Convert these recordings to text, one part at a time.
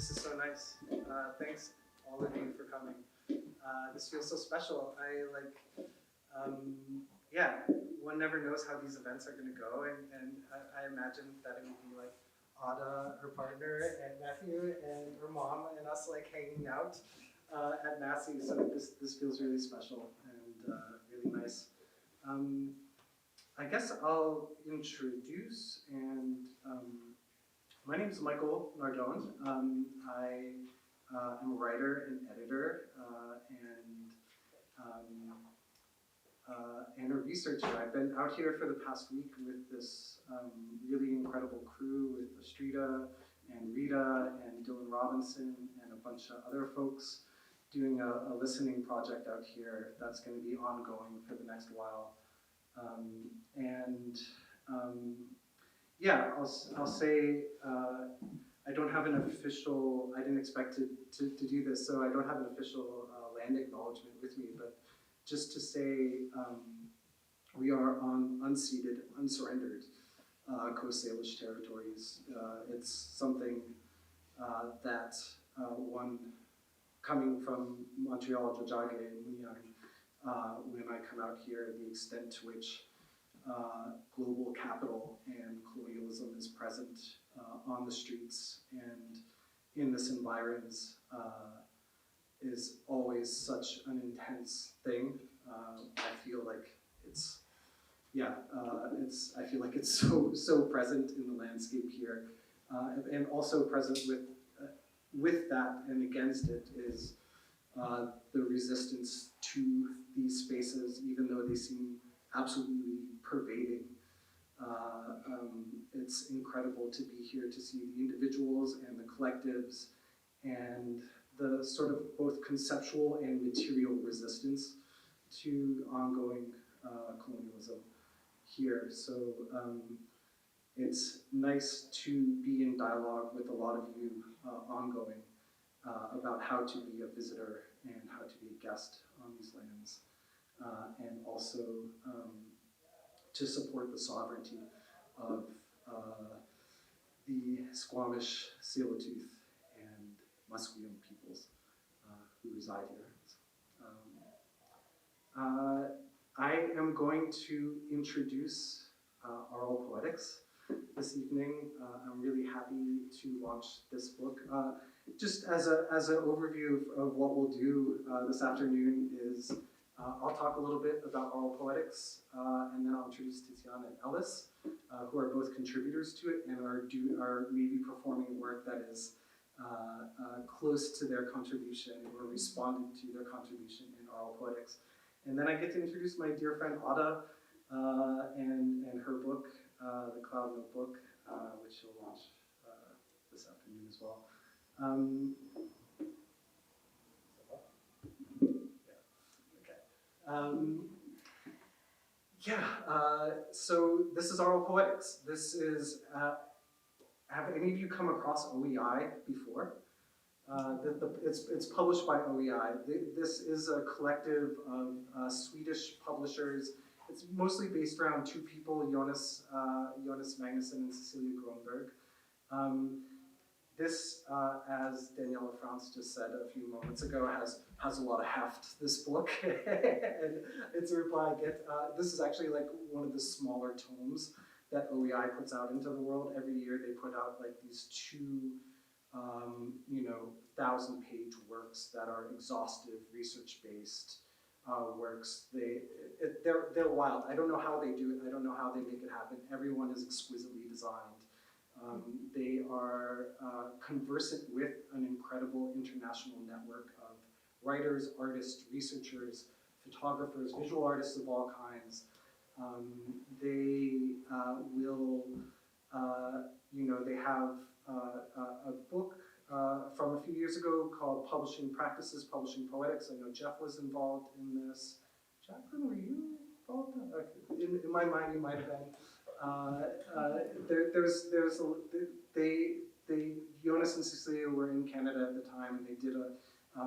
This is so nice. Thanks all of you for coming. This feels so special. Yeah, one never knows how these events are going to go, and I imagine that it will be like Ada, her partner, and Matthew, and her mom, and us like hanging out at Massey. So this feels really special and really nice. I guess I'll introduce and. My name is Michael Nardone. I am a writer and editor and a researcher. I've been out here for the past week with this really incredible crew with Astrida and Rita and Dylan Robinson and a bunch of other folks doing a listening project out here that's going to be ongoing for the next while. Yeah, I'll say I don't have an official, I didn't expect to do this, so I don't have an official land acknowledgement with me, but just to say we are on unceded, unsurrendered Coast Salish territories. It's something that one coming from Montreal, Jojage, and Munyang, when I come out here, the extent to which global capital and colonialism is present on the streets and in this environs is always such an intense thing. I feel like it's, yeah, I feel like it's so present in the landscape here, and also present with that and against it is the resistance to these spaces, even though they seem absolutely pervading. It's incredible to be here to see the individuals and the collectives and the sort of both conceptual and material resistance to ongoing colonialism here. So it's nice to be in dialogue with a lot of you ongoing about how to be a visitor and how to be a guest on these lands. And also to support the sovereignty of the Squamish, Tsleil-Waututh, and Musqueam peoples who reside here. I am going to introduce Aural Poetics this evening. I'm really happy to launch this book. Just as an overview of what we'll do this afternoon is I'll talk a little bit about Aural Poetics, and then I'll introduce Tiziana and Ellis, who are both contributors to it and are maybe performing work that is close to their contribution or responding to their contribution in Aural Poetics. And then I get to introduce my dear friend Ada and her book, The Cloud Notebook, which she'll launch this afternoon as well. So this is Aural Poetics. This is, have any of you come across OEI before? It's published by OEI. This is a collective of Swedish publishers. It's mostly based around two people, Jonas Magnusson and Cecilia Gronberg. This, as Daniela France just said a few moments ago, has a lot of heft, this book. And it's a reply I get. This is actually like one of the smaller tomes that OEI puts out into the world. Every year they put out like these two 1,000-page works that are exhaustive, research-based works. They're wild. I don't know how they do it. I don't know how they make it happen. Everyone is exquisitely designed. They are conversant with an incredible international network of writers, artists, researchers, photographers, visual artists of all kinds. They will, they have a book from a few years ago called Publishing Practices, Publishing Poetics. I know Jeff was involved in this. Jacqueline, were you involved? In my mind, you might have been. Jonas and Cecilia were in Canada at the time, and they did a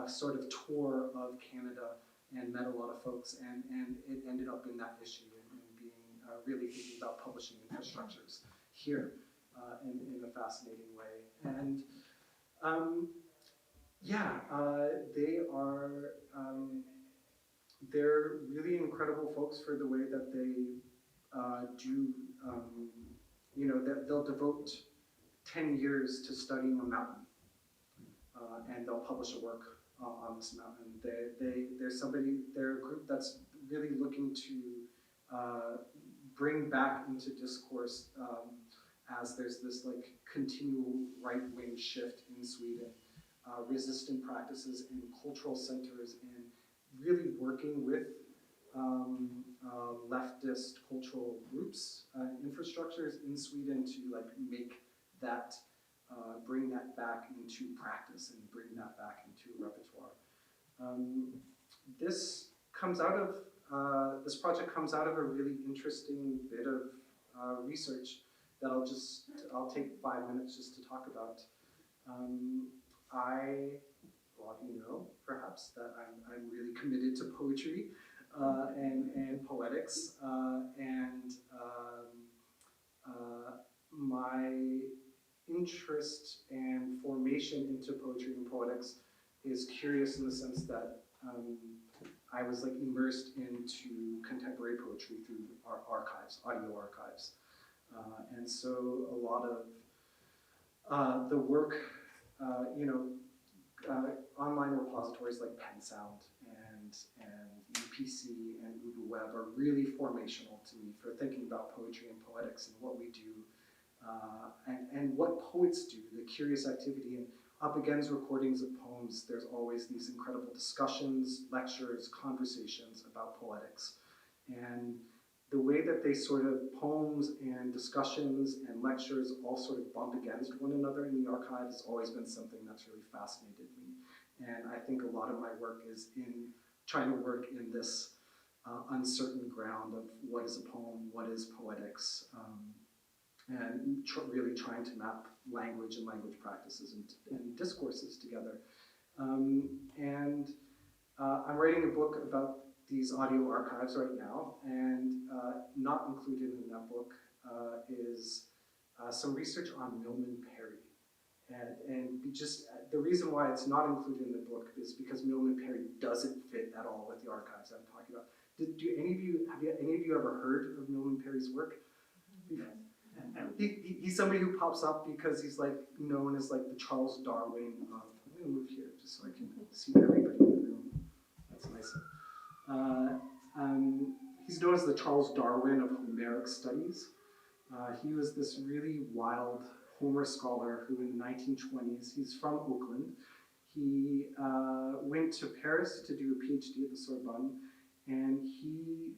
sort of tour of Canada and met a lot of folks, and it ended up in that issue and being really thinking about publishing infrastructures here in a fascinating way. And Yeah, they are, they're really incredible folks for the way that they do, they'll devote 10 years to studying a mountain, and they'll publish a work on this mountain. They're a group that's really looking to bring back into discourse, as there's this like continual right-wing shift in Sweden, resistant practices in cultural centers, and really working with leftist cultural groups, infrastructures in Sweden to like make that, bring that back into practice and bring that back into repertoire. This project comes out of a really interesting bit of research that I'll take 5 minutes just to talk about. A lot of you know, perhaps, that I'm really committed to poetry and poetics, and my interest and formation into poetry and poetics is curious in the sense that I was like immersed into contemporary poetry through our archives, audio archives, and so a lot of the work, online repositories like PenSound and UPC and UbuWeb are really formational to me for thinking about poetry and poetics and what we do, and what poets do, the curious activity. And up against recordings of poems, there's always these incredible discussions, lectures, conversations about poetics. And the way that they sort of, poems and discussions and lectures all sort of bump against one another in the archive has always been something that's really fascinated me. And I think a lot of my work is in trying to work in this uncertain ground of what is a poem, what is poetics, and really trying to map language and language practices and discourses together. I'm writing a book about these audio archives right now, and not included in that book is some research on Milman Parry. The reason why it's not included in the book is because Milman Parry doesn't fit at all with the archives I'm talking about. Have any of you ever heard of Milman Parry's work? He's somebody who pops up because he's like known as like the Charles Darwin of, I'm gonna move here just so I can see everybody in the room. That's nice. He's known as the Charles Darwin of Homeric studies. He was this really wild Homer scholar who in the 1920s, he's from Oakland. He went to Paris to do a PhD at the Sorbonne, and he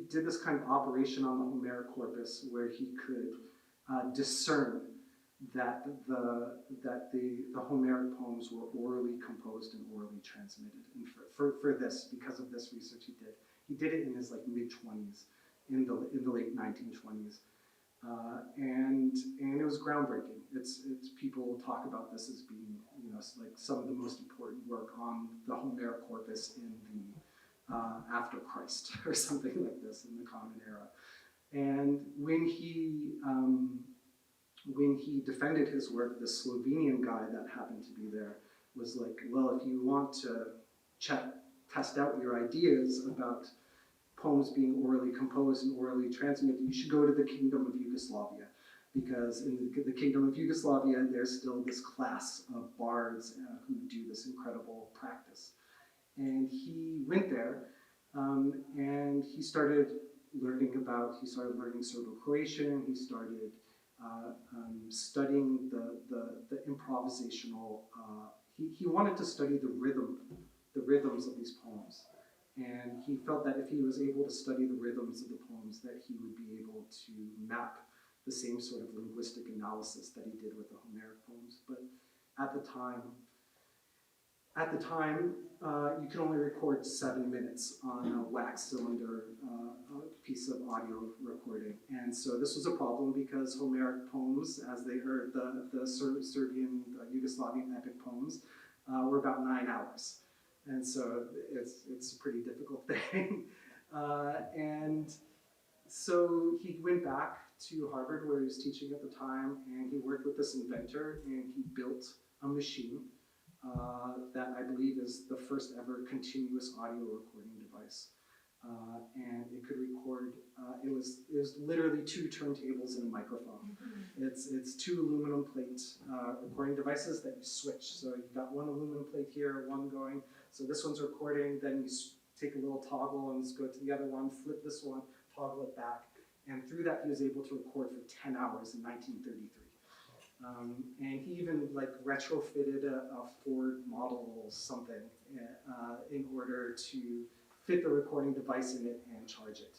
did this kind of operation on the Homeric corpus where he could discern that the Homeric poems were orally composed and orally transmitted. And for this, because of this research he did it in his like mid-20s, in the late 1920s, and it was groundbreaking. It's people talk about this as being like some of the most important work on the Homeric corpus in the after Christ or something like this in the Common Era. And when he defended his work, the Slovenian guy that happened to be there was like, well, if you want to test out your ideas about poems being orally composed and orally transmitted, you should go to the Kingdom of Yugoslavia, because in the Kingdom of Yugoslavia, there's still this class of bards who do this incredible practice. And he went there, and he started learning Serbo-Croatian. He started studying the improvisational. He wanted to study the rhythms of these poems, and he felt that if he was able to study the rhythms of the poems, that he would be able to map the same sort of linguistic analysis that he did with the Homeric poems. But at the time, you could only record 7 minutes on a wax cylinder piece of audio recording. And so this was a problem because Homeric poems, as they heard the Serbian, Yugoslavian epic poems, were about 9 hours. And so it's a pretty difficult thing. And So he went back to Harvard where he was teaching at the time, and he worked with this inventor, and he built a machine that I believe is the first ever continuous audio recording device. And it could record, it was literally 2 turntables and a microphone. It's 2 aluminum plate recording devices that you switch. So you've got 1 aluminum plate here, 1 going. So this one's recording, then you take a little toggle and go to the other one, flip this one, toggle it back. And through that, he was able to record for 10 hours in 1933. And he even like retrofitted a Ford model something in order to fit the recording device in it and charge it.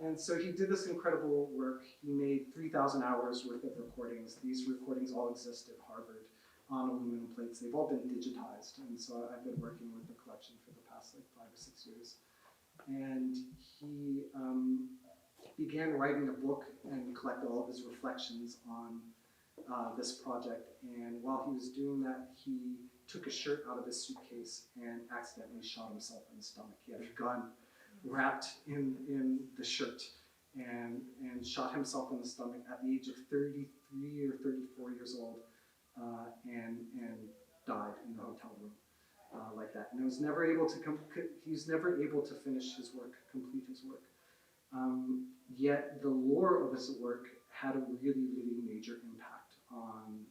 And so he did this incredible work. He made 3,000 hours worth of recordings. These recordings all exist at Harvard on aluminum plates. They've all been digitized. And so I've been working with the collection for the past like 5 or 6 years. And he began writing a book and collected all of his reflections on this project. And while he was doing that, he took a shirt out of his suitcase and accidentally shot himself in the stomach. He had a gun wrapped in the shirt and shot himself in the stomach at the age of 33 or 34 years old and died in the hotel room like that. And he was never able to finish his work, complete his work. Yet the lore of his work had a really, really major impact on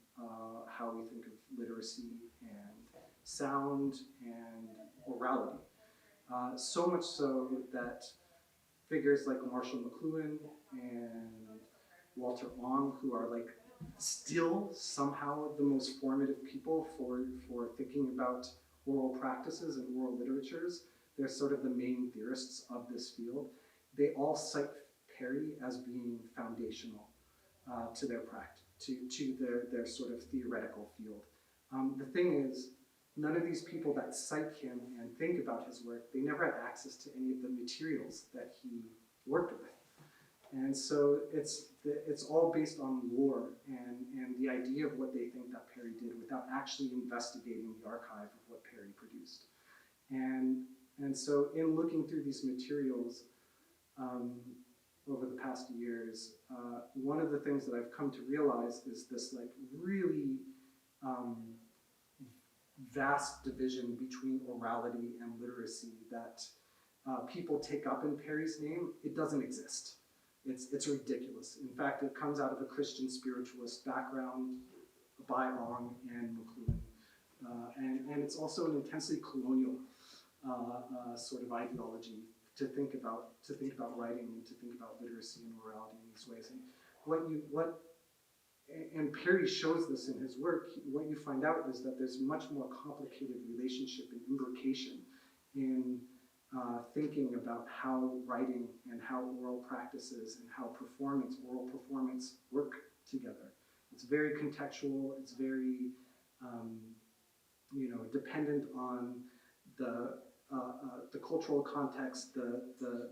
how we think of literacy and sound and orality. So much so that figures like Marshall McLuhan and Walter Ong, who are like still somehow the most formative people for thinking about oral practices and oral literatures, they're sort of the main theorists of this field. They all cite Perry as being foundational to their practice, to their sort of theoretical field. The thing is, none of these people that cite him and think about his work, they never had access to any of the materials that he worked with. And so it's all based on lore and the idea of what they think that Perry did without actually investigating the archive of what Perry produced. And so in looking through these materials over the past years, one of the things that I've come to realize is this like really vast division between orality and literacy that people take up in Perry's name. It doesn't exist. It's ridiculous. In fact, it comes out of a Christian spiritualist background by Ong and McLuhan. And it's also an intensely colonial sort of ideology to think about writing and to think about literacy and orality in these ways. And Perry shows this in his work. What you find out is that there's much more complicated relationship and imbrication in thinking about how writing and how oral practices and how oral performance work together. It's very contextual. It's very, dependent on the cultural context, the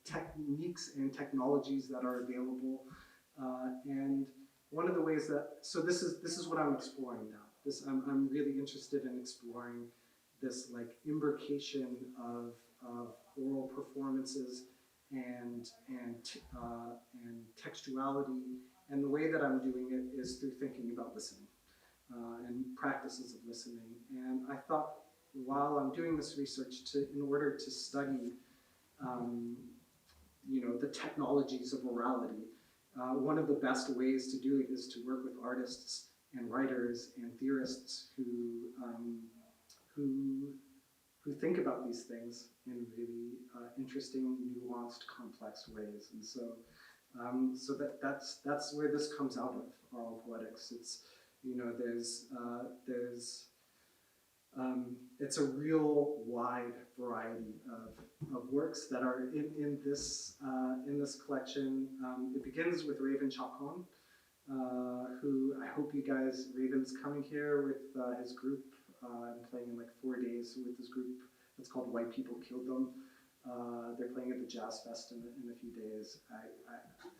techniques and technologies that are available, and one of the ways so this is what I'm exploring now. I'm really interested in exploring this like imbrication of oral performances and textuality, and the way that I'm doing it is through thinking about listening and practices of listening. And I thought, while I'm doing this research, in order to study the technologies of orality, one of the best ways to do it is to work with artists and writers and theorists who think about these things in really interesting, nuanced, complex ways. And so that's where this comes out of, Aural Poetics. It's it's a real wide variety of works that are in this collection. It begins with Raven Chacon, who I hope you guys, Raven's coming here with his group and playing in like 4 days with this group. It's called White People Killed Them. They're playing at the Jazz Fest in a few days.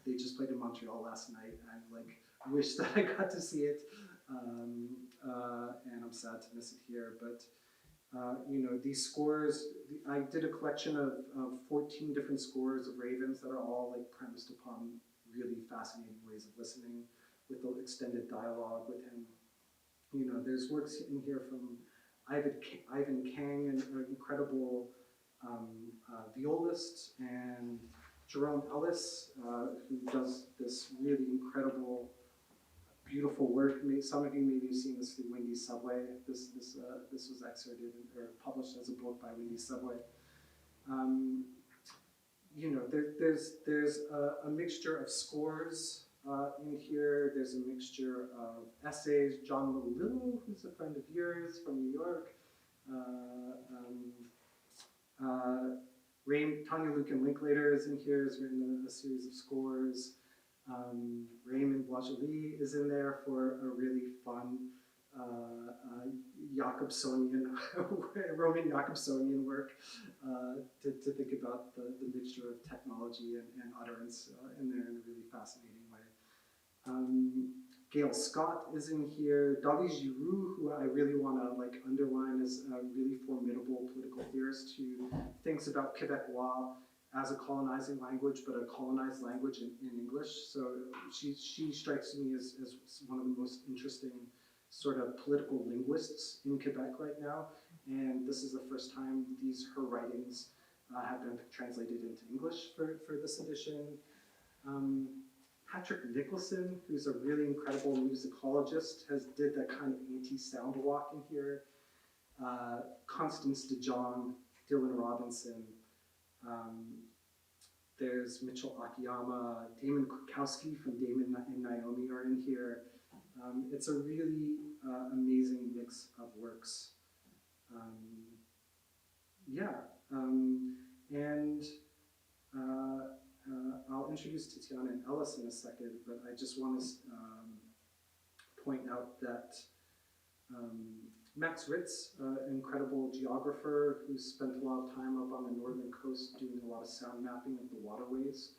They just played in Montreal last night. I like wish that I got to see it, and I'm sad to miss it here. But these scores, I did a collection of 14 different scores of ravens that are all like premised upon really fascinating ways of listening with the extended dialogue with him. There's works in here from Ivan Kang, an incredible violist, and Jerome Ellis, who does this really incredible, beautiful work. Some of you maybe have seen this through Windy Subway. This was excerpted or published as a book by Windy Subway. There's a mixture of scores in here. There's a mixture of essays. John Little, who's a friend of yours from New York. Tanya Lucan Linklater is in here, has written a series of scores. Raymond Boisjoli is in there for a really fun Roman Jacobsonian work to think about the mixture of technology and utterance in there in a really fascinating way. Gail Scott is in here. Dali Giroux, who I really want to underline as a really formidable political theorist who thinks about Quebecois as a colonizing language, but a colonized language in English. So she strikes me as one of the most interesting sort of political linguists in Quebec right now. And this is the first time her writings have been translated into English for this edition. Patrick Nicholson, who's a really incredible musicologist, did that kind of anti-sound walk in here. Constance DeJong, Dylan Robinson, there's Mitchell Akiyama, Damon Krukowski from Damon and Naomi are in here. It's a really amazing mix of works. I'll introduce Tiziana and Ellis in a second, but I just want to point out that Max Ritz, an incredible geographer who spent a lot of time up on the northern coast doing a lot of sound mapping of the waterways.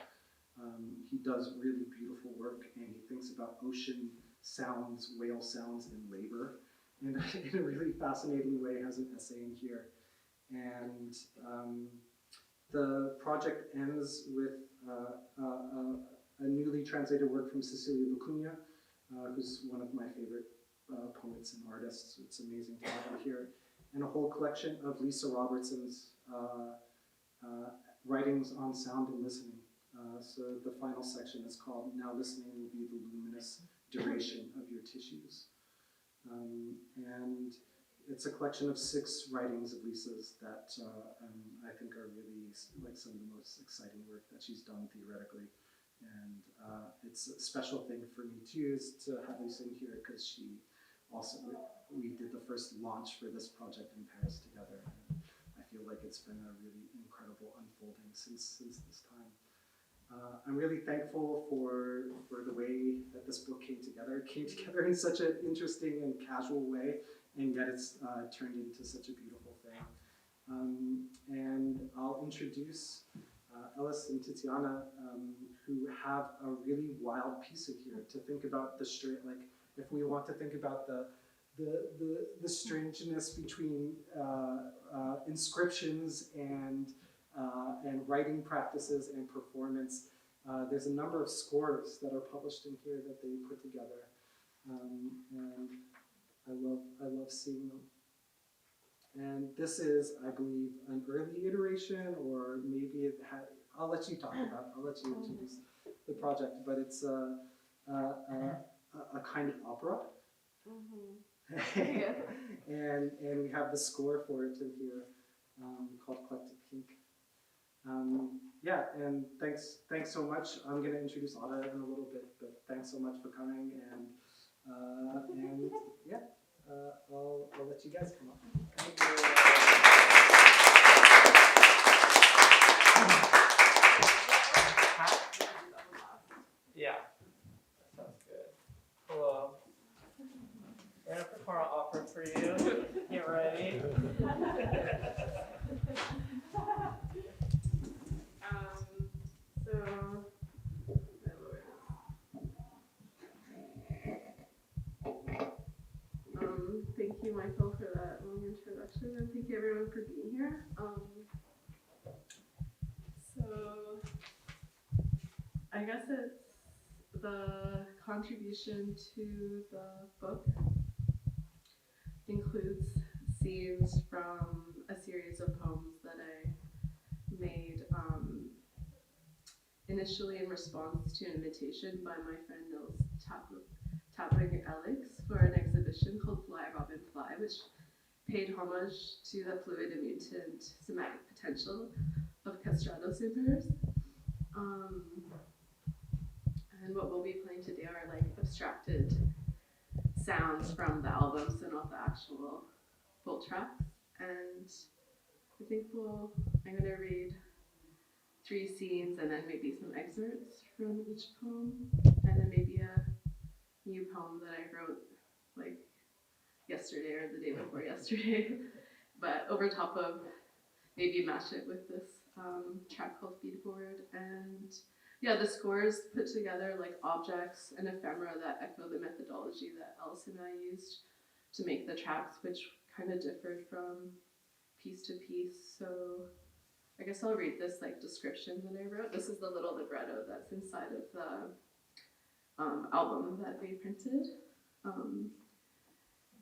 He does really beautiful work, and he thinks about ocean sounds, whale sounds, and labor, and in a really fascinating way has an essay in here. And the project ends with a newly translated work from Cecilia Vicuña, who's one of my favorite poets and artists. It's amazing to have her here. And a whole collection of Lisa Robertson's writings on sound and listening. So the final section is called "Now Listening Will Be the Luminous Duration of Your Tissues." And it's a collection of 6 writings of Lisa's that I think are really some of the most exciting work that she's done theoretically. And it's a special thing for me too, is to have Lisa in here, because we did the first launch for this project in Paris together. And I feel like it's been a really incredible unfolding since this time. I'm really thankful for the way that this book came together. It came together in such an interesting and casual way, and yet it's turned into such a beautiful thing. And I'll introduce Ellis and Tiziana, who have a really wild piece in here to think about the if we want to think about the strangeness between inscriptions and writing practices and performance. There's a number of scores that are published in here that they put together, and I love seeing them. And this is, I believe, an early iteration, or maybe it had. I'll let you talk about. I'll let you introduce the project, but it's a kind of opera. Yeah. and we have the score for it in here, called Eclectic Pink. And thanks so much. I'm going to introduce Ada in a little bit, but thanks so much for coming, and I'll let you guys come up. Thank you. Yeah, that sounds good. Hello. We're going to perform an opera for you. Get ready. Thank you, Michael, for that long introduction, and thank you I guess it's the contribution to the book includes scenes from a series of poems that I made initially in response to an invitation by my friend Ellis for an exhibition called Fly Robin Fly, which paid homage to the fluid and mutant somatic potential of castrato supers. And what we'll be playing today are like abstracted sounds from the album, so not the actual full tracks. And I think I'm gonna read 3 scenes and then maybe some excerpts from each poem, and then maybe a new poem that I wrote like yesterday or the day before yesterday, but over top of, maybe match it with this track called Feed Forward. And yeah, the scores put together like objects and ephemera that echo the methodology that Ellis and I used to make the tracks, which kind of differed from piece to piece. So I guess I'll read this like description that I wrote. This is the little libretto that's inside of the album that we printed.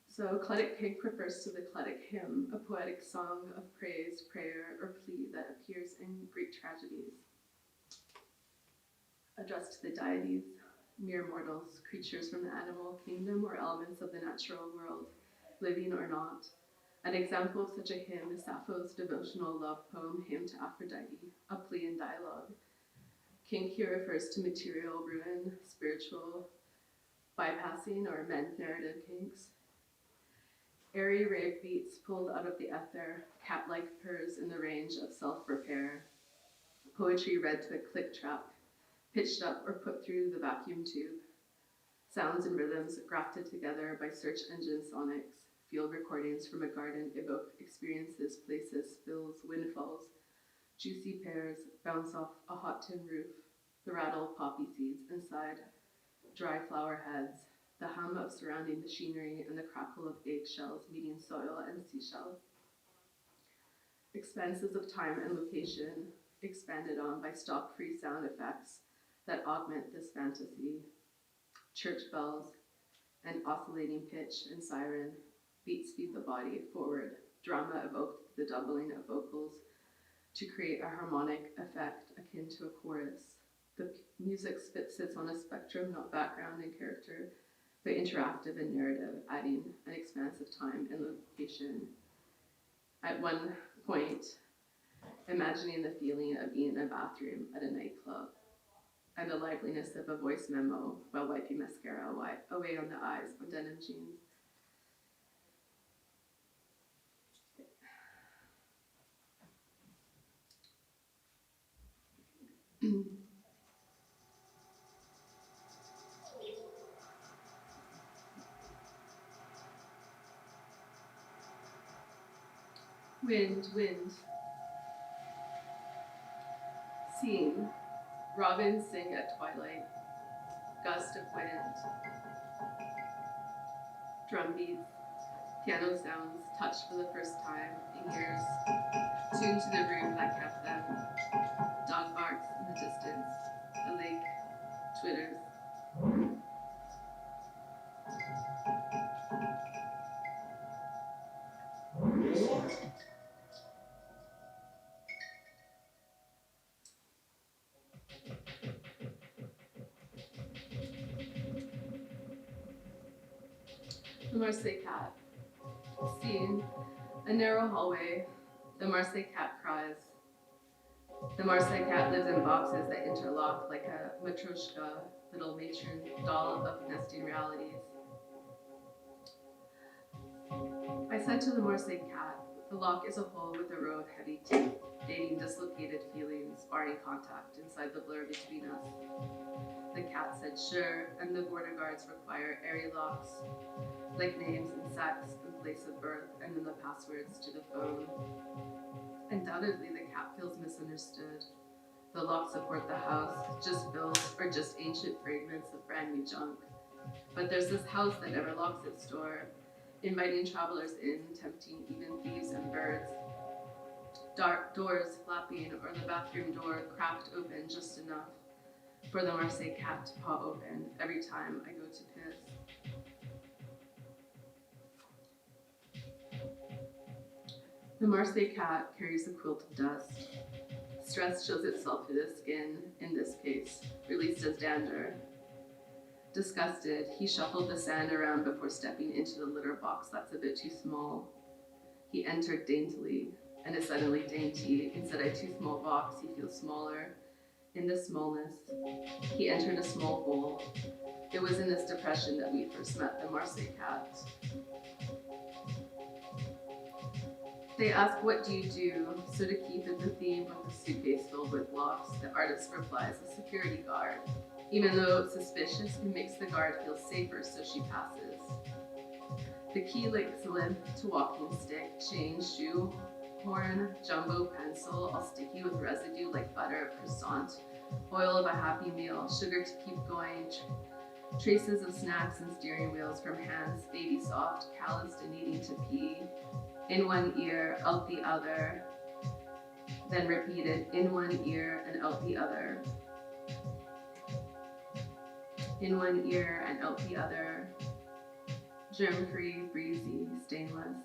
So Cletic Pink refers to the Cletic hymn, a poetic song of praise, prayer, or plea that appears in Greek tragedies. Addressed to the deities, mere mortals, creatures from the animal kingdom or elements of the natural world, living or not. An example of such a hymn is Sappho's devotional love poem, Hymn to Aphrodite, a plea in dialogue. Kink here refers to material ruin, spiritual bypassing, or men's narrative kinks. Airy rave beats pulled out of the ether, cat-like purrs in the range of self-repair. Poetry read to a click track, pitched up or put through the vacuum tube. Sounds and rhythms grafted together by search engine sonics. Field recordings from a garden evoke experiences, places, spills, windfalls. Juicy pears bounce off a hot tin roof. The rattle of poppy seeds inside dry flower heads. The hum of surrounding machinery and the crackle of eggshells meeting soil and seashells. Expanses of time and location expanded on by stock-free sound effects that augment this fantasy. Church bells and oscillating pitch and siren. Beats feed the body forward. Drama evoked the doubling of vocals to create a harmonic effect akin to a chorus. The music sits on a spectrum, not background and character, but interactive and narrative, adding an expanse of time and location. At one point, imagining the feeling of being in a bathroom at a nightclub, and the liveliness of a voice memo while wiping mascara away on the eyes on denim jeans. Wind, wind. Scene. Robins sing at twilight. Gust of wind. Drum beats. Piano sounds touched for the first time in years. Tuned to the room that kept them. Dog barks in the distance. The lake twitters. The Marseille cat. Scene. A narrow hallway. The Marseille cat cries. The Marseille cat lives in boxes that interlock like a matryoshka, little matron doll of nesting realities. I said to the Marseille cat, the lock is a hole with a row of heavy teeth, dating dislocated feelings, barring contact inside the blur between us. The cat said sure, and the border guards require airy locks, like names and sex and place of birth, and then the passwords to the phone. Undoubtedly, the cat feels misunderstood. The locks support the house, just bills or just ancient fragments of brand new junk. But there's this house that never locks its door, inviting travelers in, tempting even thieves and birds. Dark doors flapping or the bathroom door cracked open just enough. for the Marseille cat to paw open every time I go to piss. The Marseille cat carries a quilt of dust. Stress shows itself through the skin, in this case, released as dander. Disgusted, he shuffled the sand around before stepping into the litter box that's a bit too small. He entered daintily, and is suddenly dainty. Inside a too small box, he feels smaller. In the smallness, he entered a small hole. It was in this depression that we first met the Marseille cat. They ask, what do you do? So to keep in the theme with the suitcase filled with locks, the artist replies, a security guard. Even though it's suspicious, it makes the guard feel safer, so she passes. The key links limp to walking stick, chain, shoe, horn, jumbo pencil, all sticky with residue like butter, croissant, oil of a happy meal, sugar to keep going, traces of snacks and steering wheels from hands, baby soft, calloused and needing to pee. In one ear, out the other, then repeated, in one ear and out the other. In one ear and out the other. Germ-free, breezy, stainless.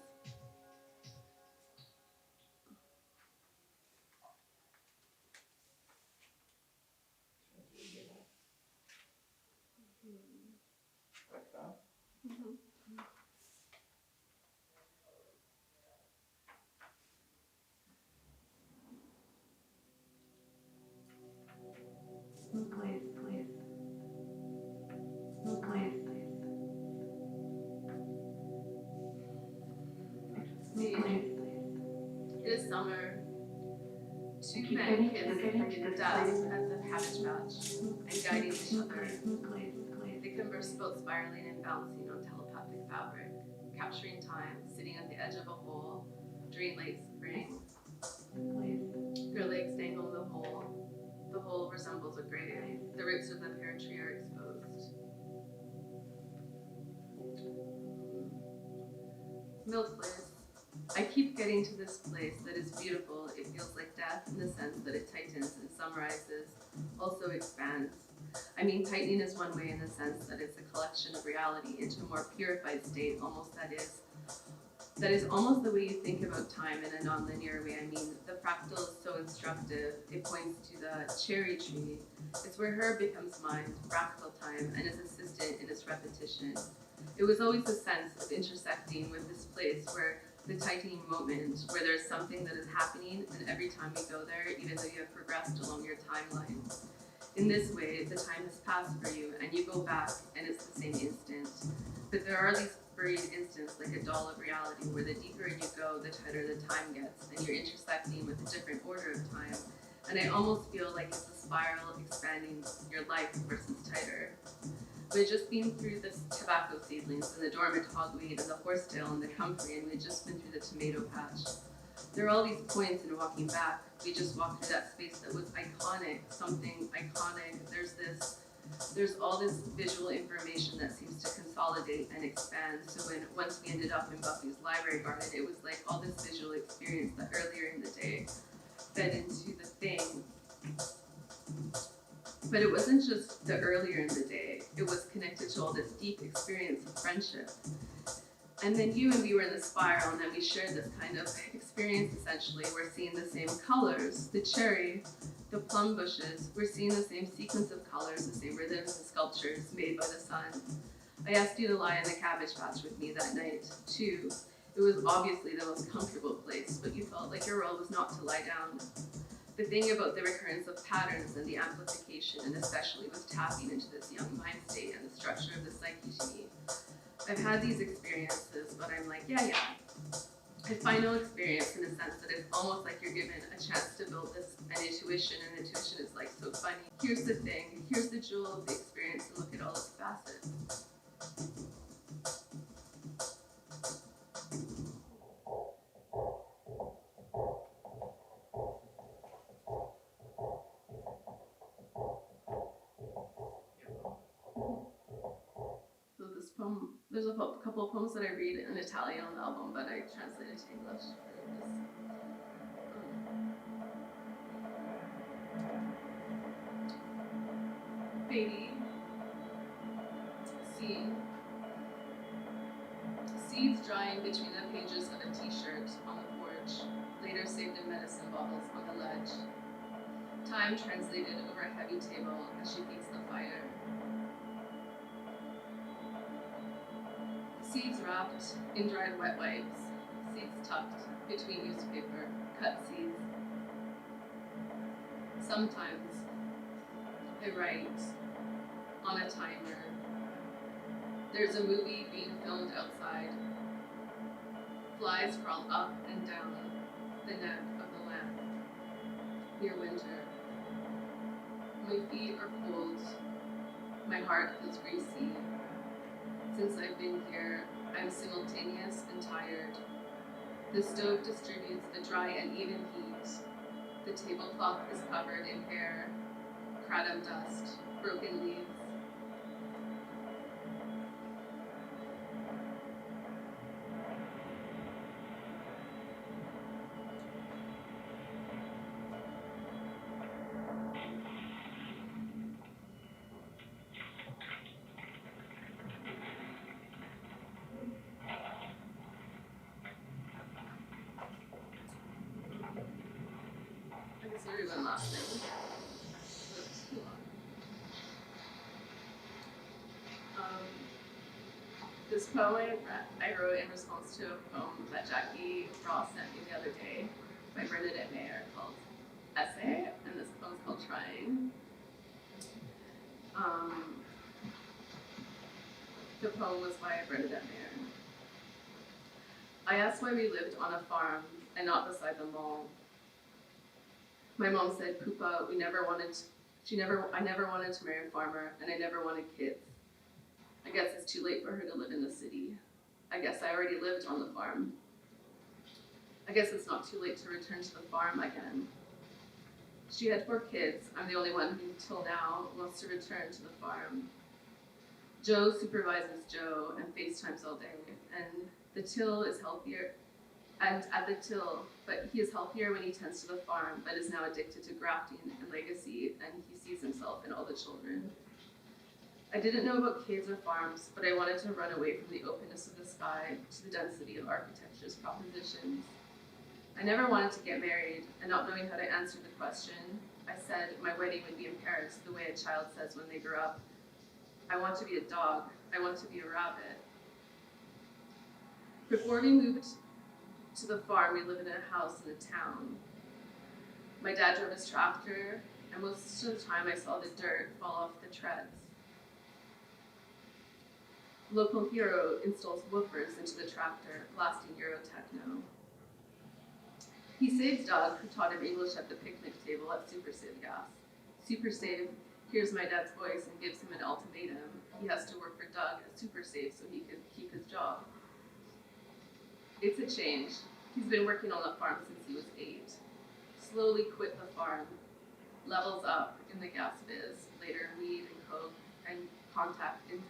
Like that? Please, please. Please, please. It is summer. Two men kiss at dusk at the cabbage patch and guiding each other. They converse about spiraling and bouncing on telepathic fabric, capturing time, sitting at the edge of a hole during late spring. Their legs dangle in the hole. The hole resembles a grave. The roots of the pear tree are exposed. Milk place. I keep getting to this place that is beautiful. It feels like death in the sense that it tightens and summarizes, also expands. I mean, tightening is one way in the sense that it's a collection of reality into a more purified state, almost that is almost the way you think about time in a non-linear way. I mean, the fractal is so instructive. It points to the cherry tree. It's where her becomes mind, fractal time, and is assistant in its repetition. It was always a sense of intersecting with this place where the tightening moment, where there's something that is happening, and every time we go there, even though you have progressed along your timeline. In this way, the time has passed for you, and you go back, and it's the same instant. But there are these buried instants, like a doll of reality, where the deeper you go, the tighter the time gets, and you're intersecting with a different order of time. And I almost feel like it's a spiral expanding your life versus tighter. We had just been through the tobacco seedlings and the dormant hogweed and the horsetail and the comfrey, and we had just been through the tomato patch. There are all these points in walking back. We just walked through that space that was iconic, something iconic. There's all this visual information that seems to consolidate and expand. So once we ended up in Buffy's library garden, it was like all this visual experience that earlier in the day fed into the thing. But it wasn't just the earlier in the day, it was connected to all this deep experience of friendship. And then you and me were in the spiral, and then we shared this kind of experience essentially. We're seeing the same colors, the cherry, the plum bushes. We're seeing the same sequence of colors, the same rhythms and sculptures made by the sun. I asked you to lie in the cabbage patch with me that night, too. It was obviously the most comfortable place, but you felt like your role was not to lie down. The thing about the recurrence of patterns and the amplification, and especially with tapping into this young mind state and the structure of the psyche to me. I've had these experiences, but I'm like, yeah. I find no experience in the sense that it's almost like you're given a chance to build this an intuition, and intuition is like so funny. Here's the thing, here's the jewel of the experience, and look at all its facets. There's a couple of poems that I read in Italian on the album, but I translated to English. Katie. Scene. Seeds drying between the pages of a t-shirt on the porch, later saved in medicine bottles on the ledge. Time translated over a heavy table as she feeds the fire. Seeds wrapped in dried wet wipes, seeds tucked between newspaper, cut seeds. Sometimes I write on a timer. There's a movie being filmed outside. Flies crawl up and down the neck of the lamp. Near winter. My feet are cold. My heart feels greasy. Since I've been here, I'm simultaneous and tired. The stove distributes the dry and even heat. The tablecloth is covered in hair, kratom dust, broken leaves. One last thing. That's too long. This poem I wrote in response to a poem that Jackie Ross sent me the other day by Bernadette Mayer called Essay, and this poem's called Trying. The poem was by Bernadette Mayer. I asked why we lived on a farm and not beside the mall. My mom said, Pupa, I never wanted to marry a farmer, and I never wanted kids. I guess it's too late for her to live in the city. I guess I already lived on the farm. I guess it's not too late to return to the farm again. She had 4 kids. I'm the only one who, till now, wants to return to the farm. Joe supervises Joe and FaceTimes all day, and the till is healthier. And at the till, but he is healthier when he tends to the farm, but is now addicted to grafting and legacy, and he sees himself in all the children. I didn't know about caves or farms, but I wanted to run away from the openness of the sky to the density of architecture's propositions. I never wanted to get married, and not knowing how to answer the question, I said my wedding would be in Paris, the way a child says when they grow up. I want to be a dog. I want to be a rabbit. Before we moved to the farm, we lived in a house in a town. My dad drove his tractor, and most of the time I saw the dirt fall off the treads. Local hero installs woofers into the tractor, blasting Euro techno. He saves Doug, who taught him English at the picnic table at Super Save Gas. Super Save hears my dad's voice and gives him an ultimatum. He has to work for Doug at Super Save so he could keep his job. It's a change. He's been working on the farm since he was 8. Slowly quit the farm. Levels up in the gas biz. Later weed and coke and contact intense.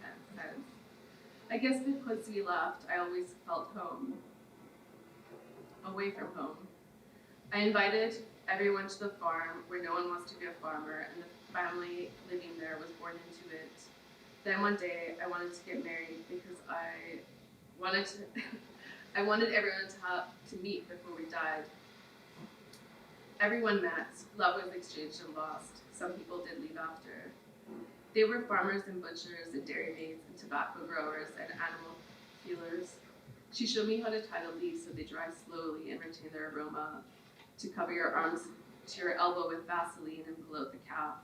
I guess because he left, I always felt home. Away from home. I invited everyone to the farm where no one wants to be a farmer, and the family living there was born into it. Then one day I wanted to get married because I wanted everyone to meet before we died. Everyone met. Love was exchanged and lost. Some people did leave after. They were farmers and butchers and dairy maids and tobacco growers and animal healers. She showed me how to tie the leaves so they dry slowly and retain their aroma. To cover your arms to your elbow with Vaseline and bloat the calf.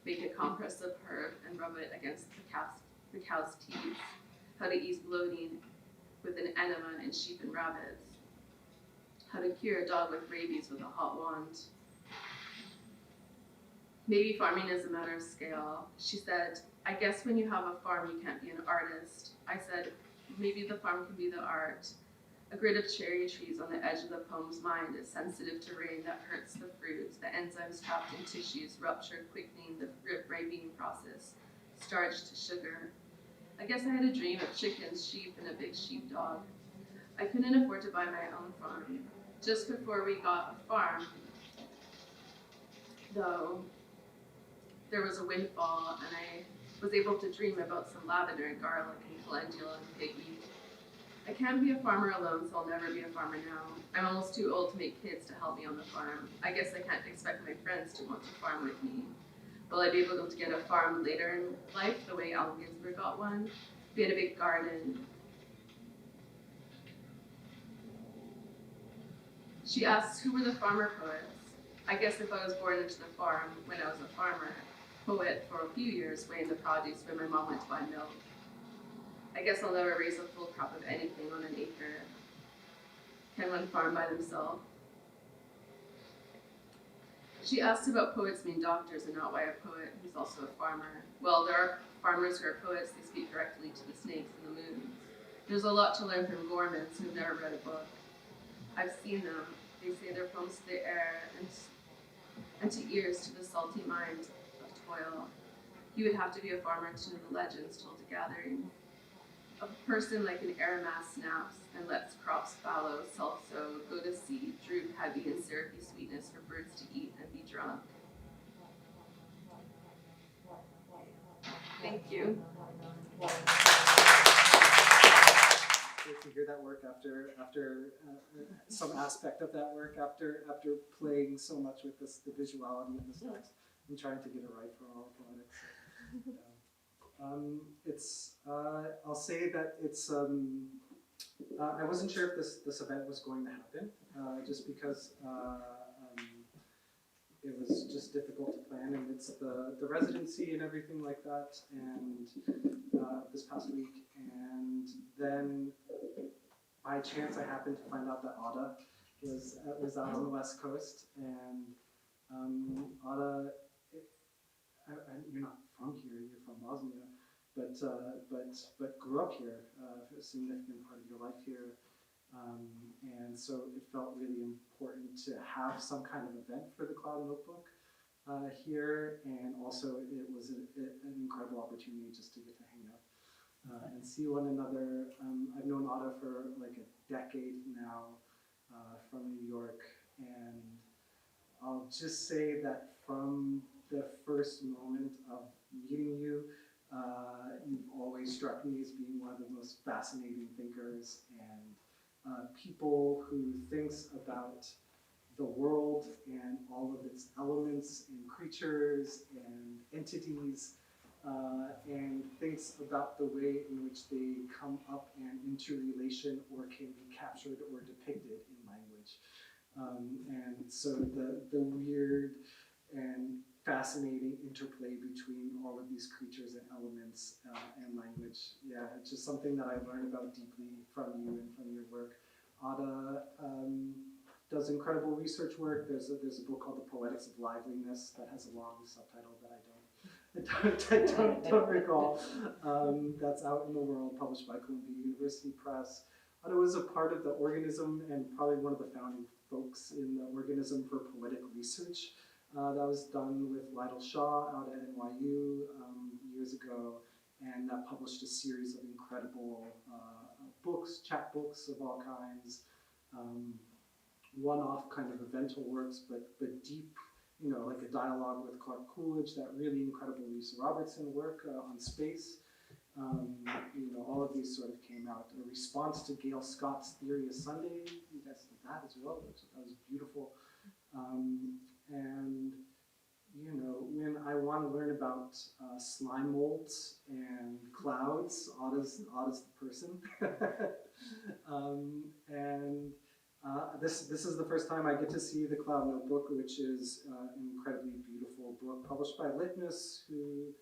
Make a compress of herb and rub it against the cow's teeth. How to ease bloating with an enema in sheep and rabbits. How to cure a dog with rabies with a hot wand. Maybe farming is a matter of scale. She said, I guess when you have a farm, you can't be an artist. I said, maybe the farm can be the art. A grid of cherry trees on the edge of the poem's mind is sensitive to rain that hurts the fruit, the enzymes trapped in tissues rupture, quickening the ripening process, starch to sugar. I guess I had a dream of chickens, sheep, and a big sheepdog. I couldn't afford to buy my own farm. Just before we got a farm, though, there was a windfall, and I was able to dream about some lavender and garlic and calendula and pigweed. I can't be a farmer alone, so I'll never be a farmer now. I'm almost too old to make kids to help me on the farm. I guess I can't expect my friends to want to farm with me. Will I be able to get a farm later in life, the way Allen Ginsberg got one? We had a big garden. She asks, who were the farmer poets? I guess if I was born into the farm when I was a farmer, poet for a few years, weighing the produce when my mom went to buy milk. I guess I'll never raise a full crop of anything on an acre. Can one farm by themselves? She asked about poets being doctors and not why a poet who's also a farmer. Well, there are farmers who are poets, they speak directly to the snakes and the moons. There's a lot to learn from gourmets who've never read a book. I've seen them. They say their poems to the air and to ears to the salty mind of toil. You would have to be a farmer to know the legends told to gathering. A person like an Aramas snaps and lets crops fallow, self-sow, go to seed, droop heavy and syrupy sweetness for birds to eat and be drunk. Thank you. Great to hear that work after some aspect of that work after playing so much with this, the visuality of this text and trying to get it right for Aural Poetics. I'll say that it's I wasn't sure if this event was going to happen just because it was just difficult to plan, and it's the residency and everything like that, and this past week, and then by chance I happened to find out that Ada was out on the West Coast, and Ada, you're not from here, you're from Bosnia, but grew up here for a significant part of your life here. And so it felt really important to have some kind of event for the Cloud Notebook here, and also it was an incredible opportunity just to get to hang out and see one another. I've known Ada for like a decade now from New York, and I'll just say that from the first moment of meeting you, you've always struck me as being one of the most fascinating thinkers and people who thinks about the world and all of its elements and creatures and entities, and thinks about the way in which they come up and into relation or can be captured or depicted in language. And so the weird and fascinating interplay between all of these creatures and elements and language. Yeah, it's just something that I learned about deeply from you and from your work. Ada does incredible research work. There's a book called The Poetics of Liveliness that has a long subtitle that I don't recall. That's out in the world, published by Columbia University Press. Ada was a part of the organism and probably one of the founding folks in the organism for poetic research. That was done with Lytle Shaw out at NYU years ago, and that published a series of incredible books, chapbooks of all kinds, one-off kind of evental works, but deep, like a dialogue with Clark Coolidge, that really incredible Lisa Robertson work on space. All of these sort of came out. A response to Gail Scott's Theory of Sunday, you guys did that as well, that was beautiful. And when I want to learn about slime molds and clouds, Ada's the person. This is the first time I get to see the Cloud Notebook, which is an incredibly beautiful book published by Litmus, who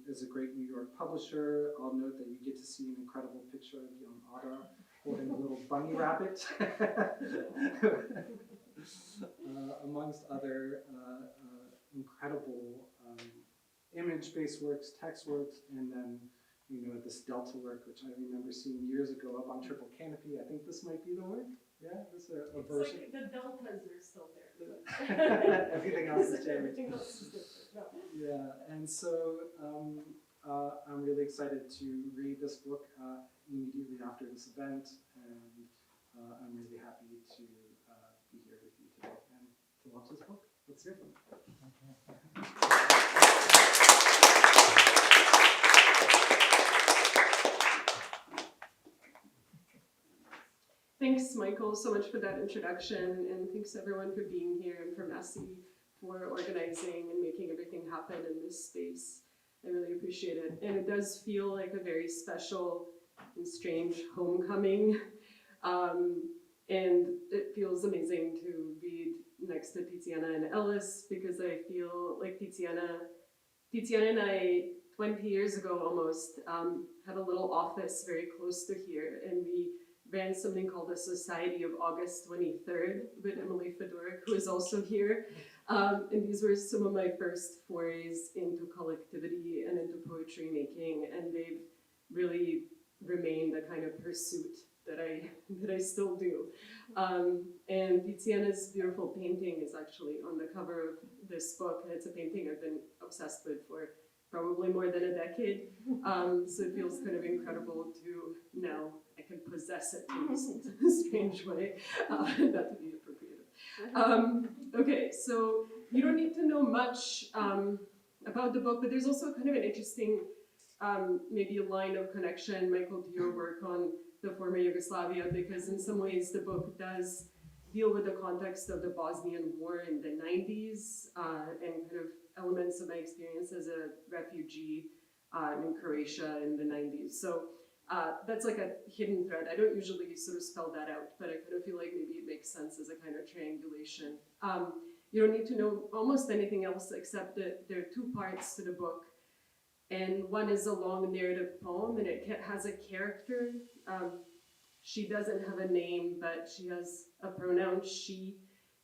is a great New York publisher. I'll note that you get to see an incredible picture of young Ada holding a little bunny rabbit. Amongst other incredible image-based works, text works, and then this Delta work, which I remember seeing years ago up on Triple Canopy. I think this might be the work. Yeah, this is a version. Like the deltas are still there. Everything else is changed. Everything else is different. No. Yeah, and so I'm really excited to read this book immediately after this event, and I'm really happy to be here with you today and to launch this book. Let's hear from you. Michael, so much for that introduction, and thanks everyone for being here, and for Massey for organizing and making everything happen in this space. I really appreciate it. And it does feel like a very special and strange homecoming. And it feels amazing to read next to Tiziana and Ellis, because I feel like Tiziana and I, 20 years ago almost, had a little office very close to here, and we ran something called the Society of August 23rd with Emily Fedoric, who is also here. And these were some of my first forays into collectivity and into poetry making, and they've really remained a kind of pursuit that I still do. And Tiziana's beautiful painting is actually on the cover of this book, and it's a painting I've been obsessed with for probably more than a decade. So it feels kind of incredible to now I can possess it in this strange way, not to be appropriative. Okay, so you don't need to know much about the book, but there's also kind of an interesting, maybe a line of connection, Michael, to your work on the former Yugoslavia, because in some ways the book does deal with the context of the Bosnian War in the 90s and kind of elements of my experience as a refugee in Croatia in the 90s. So that's like a hidden thread. I don't usually sort of spell that out, but I kind of feel like maybe it makes sense as a kind of triangulation. You don't need to know almost anything else except that there are two parts to the book. And one is a long narrative poem, and it has a character. She doesn't have a name, but she has a pronoun she.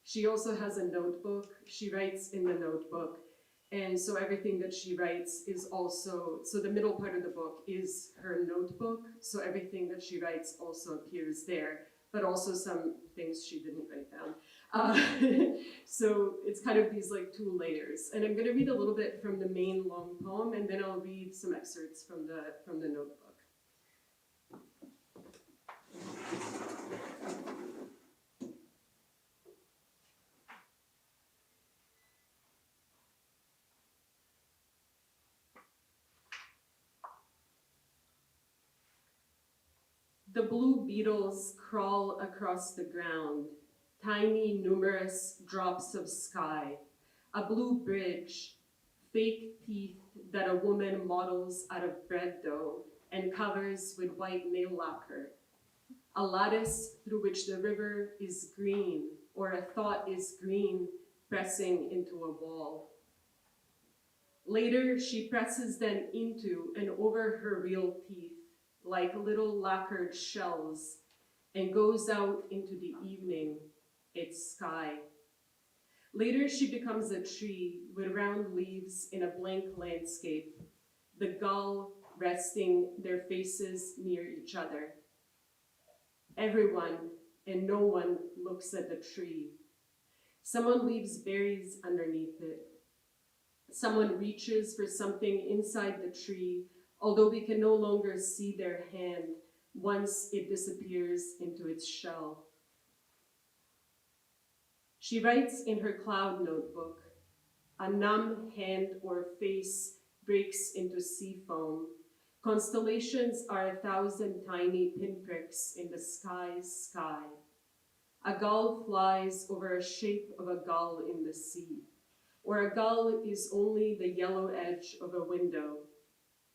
She also has a notebook. She writes in the notebook. And so everything that she writes is also, so the middle part of the book is her notebook. So everything that she writes also appears there, but also some things she didn't write down. So it's kind of these like two layers. And I'm going to read a little bit from the main long poem, and then I'll read some excerpts from the notebook. The blue beetles crawl across the ground, tiny, numerous drops of sky, a blue bridge, fake teeth that a woman models out of bread dough and covers with white nail lacquer, a lattice through which the river is green, or a thought is green, pressing into a wall. Later, she presses them into and over her real teeth, like little lacquered shells, and goes out into the evening, its sky. Later, she becomes a tree with round leaves in a blank landscape, the gull resting their faces near each other. Everyone and no one looks at the tree. Someone leaves berries underneath it. Someone reaches for something inside the tree, although we can no longer see their hand once it disappears into its shell. She writes in her cloud notebook. A numb hand or face breaks into sea foam. Constellations are 1,000 tiny pinpricks in the sky's sky. A gull flies over a shape of a gull in the sea, or a gull is only the yellow edge of a window.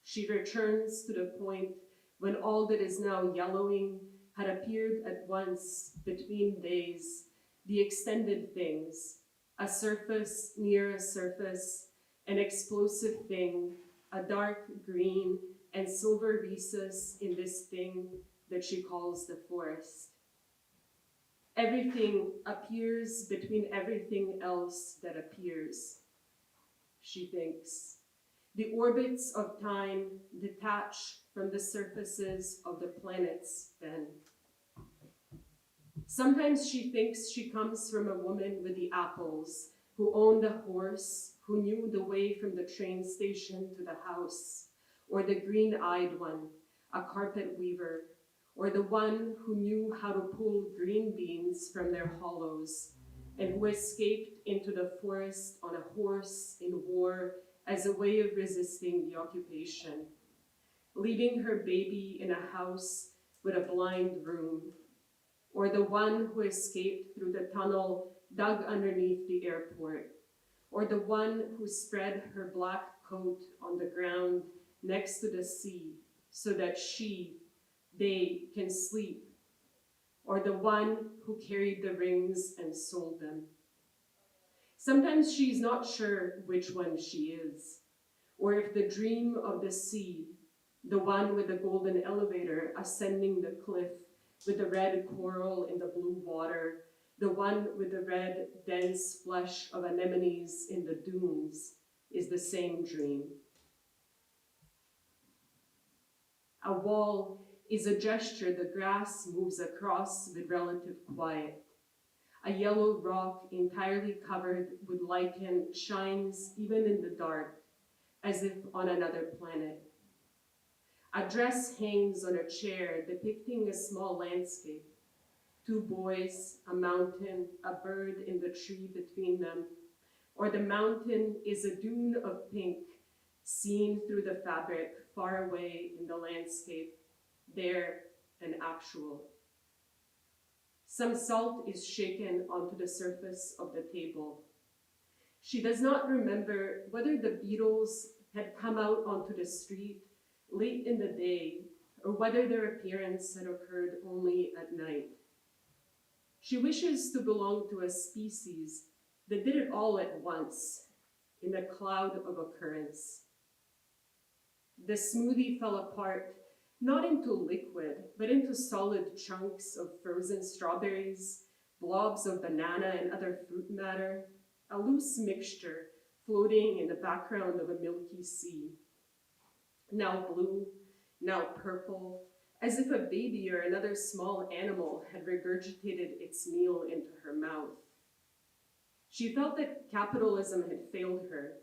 She returns to the point when all that is now yellowing had appeared at once between days, the extended things, a surface near a surface, an explosive thing, a dark green and silver recess in this thing that she calls the forest. Everything appears between everything else that appears, she thinks. The orbits of time detach from the surfaces of the planets then. Sometimes she thinks she comes from a woman with the apples, who owned a horse, who knew the way from the train station to the house, or the green-eyed one, a carpet weaver, or the one who knew how to pull green beans from their hollows, and who escaped into the forest on a horse in war as a way of resisting the occupation, leaving her baby in a house with a blind room. or the one who escaped through the tunnel dug underneath the airport, or the one who spread her black coat on the ground next to the sea so that they can sleep, or the one who carried the rings and sold them. Sometimes she's not sure which one she is, or if the dream of the sea, the one with the golden elevator ascending the cliff with the red coral in the blue water, the one with the red, dense flesh of anemones in the dunes, is the same dream. A wall is a gesture the grass moves across with relative quiet. A yellow rock entirely covered with lichen shines even in the dark, as if on another planet. A dress hangs on a chair depicting a small landscape. 2 boys, a mountain, a bird in the tree between them, or the mountain is a dune of pink seen through the fabric far away in the landscape, there and actual. Some salt is shaken onto the surface of the table. She does not remember whether the beetles had come out onto the street late in the day, or whether their appearance had occurred only at night. She wishes to belong to a species that did it all at once, in a cloud of occurrence. The smoothie fell apart, not into liquid, but into solid chunks of frozen strawberries, blobs of banana and other fruit matter, a loose mixture floating in the background of a milky sea. Now blue, now purple, as if a baby or another small animal had regurgitated its meal into her mouth. She felt that capitalism had failed her.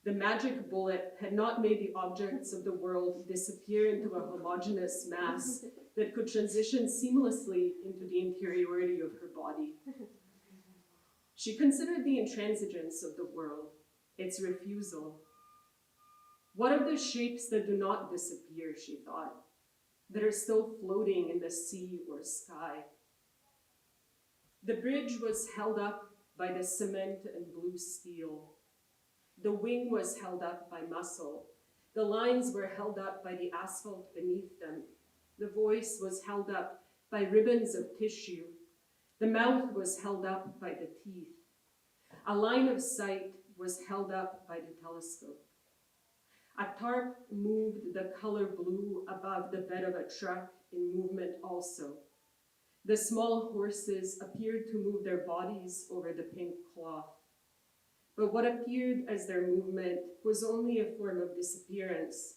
The magic bullet had not made the objects of the world disappear into a homogeneous mass that could transition seamlessly into the interiority of her body. She considered the intransigence of the world, its refusal. What of the shapes that do not disappear, she thought, that are still floating in the sea or sky? The bridge was held up by the cement and blue steel. The wing was held up by muscle. The lines were held up by the asphalt beneath them. The voice was held up by ribbons of tissue. The mouth was held up by the teeth. A line of sight was held up by the telescope. A tarp moved the color blue above the bed of a truck in movement also. The small horses appeared to move their bodies over the pink cloth. But what appeared as their movement was only a form of disappearance.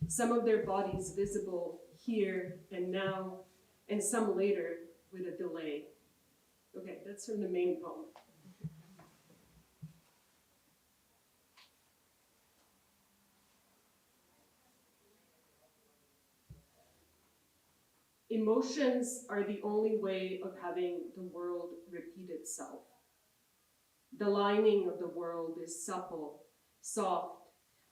Some of their bodies visible here and now, and some later with a delay. Okay, that's from the main poem. Emotions are the only way of having the world repeat itself. The lining of the world is supple, soft.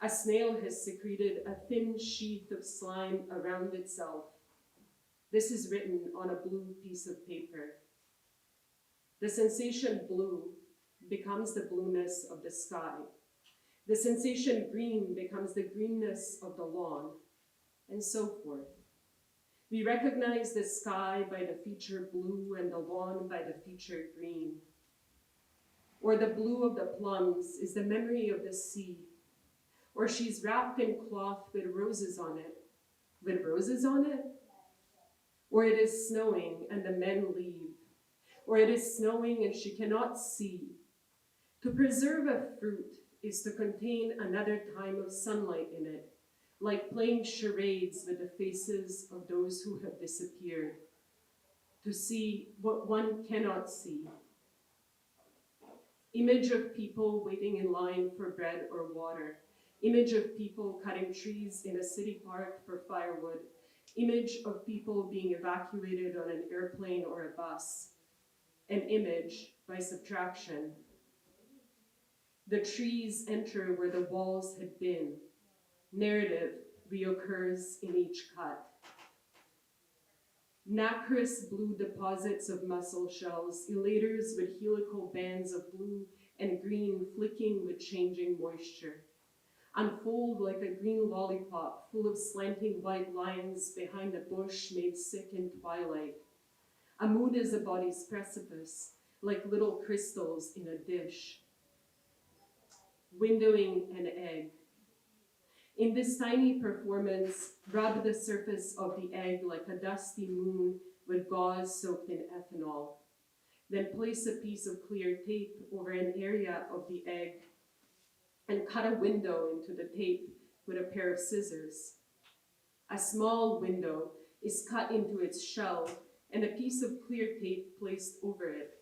A snail has secreted a thin sheath of slime around itself. This is written on a blue piece of paper. The sensation blue becomes the blueness of the sky. The sensation green becomes the greenness of the lawn, and so forth. We recognize the sky by the feature blue and the lawn by the feature green. Or the blue of the plums is the memory of the sea. Or she's wrapped in cloth with roses on it. With roses on it? Or it is snowing and the men leave. Or it is snowing and she cannot see. To preserve a fruit is to contain another time of sunlight in it, like playing charades with the faces of those who have disappeared, to see what one cannot see. Image of people waiting in line for bread or water. Image of people cutting trees in a city park for firewood. Image of people being evacuated on an airplane or a bus. An image by subtraction. The trees enter where the walls had been. Narrative reoccurs in each cut. nacreous blue deposits of mussel shells, elaters with helical bands of blue and green flicking with changing moisture, unfold like a green lollipop full of slanting white lines behind a bush made sick in twilight. A mood is a body's precipice, like little crystals in a dish. Windowing an egg. In this tiny performance, rub the surface of the egg like a dusty moon with gauze soaked in ethanol. Then place a piece of clear tape over an area of the egg and cut a window into the tape with a pair of scissors. A small window is cut into its shell and a piece of clear tape placed over it.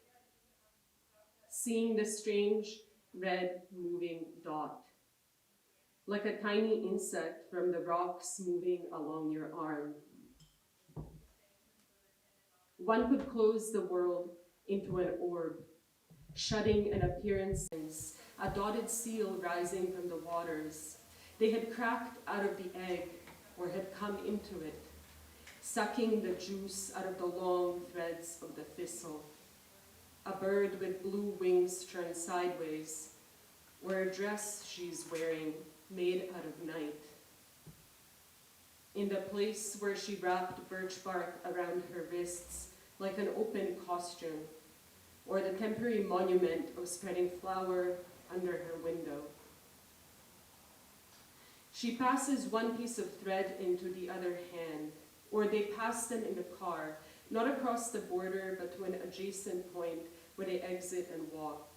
Seeing the strange red moving dot, like a tiny insect from the rocks moving along your arm. One could close the world into an orb, shutting an appearance, a dotted seal rising from the waters. They had cracked out of the egg or had come into it, sucking the juice out of the long threads of the thistle. A bird with blue wings turned sideways, or a dress she's wearing made out of night. In the place where she wrapped birch bark around her wrists like an open costume, or the temporary monument of spreading flower under her window. She passes one piece of thread into the other hand, or they pass them in the car, not across the border, but to an adjacent point where they exit and walk.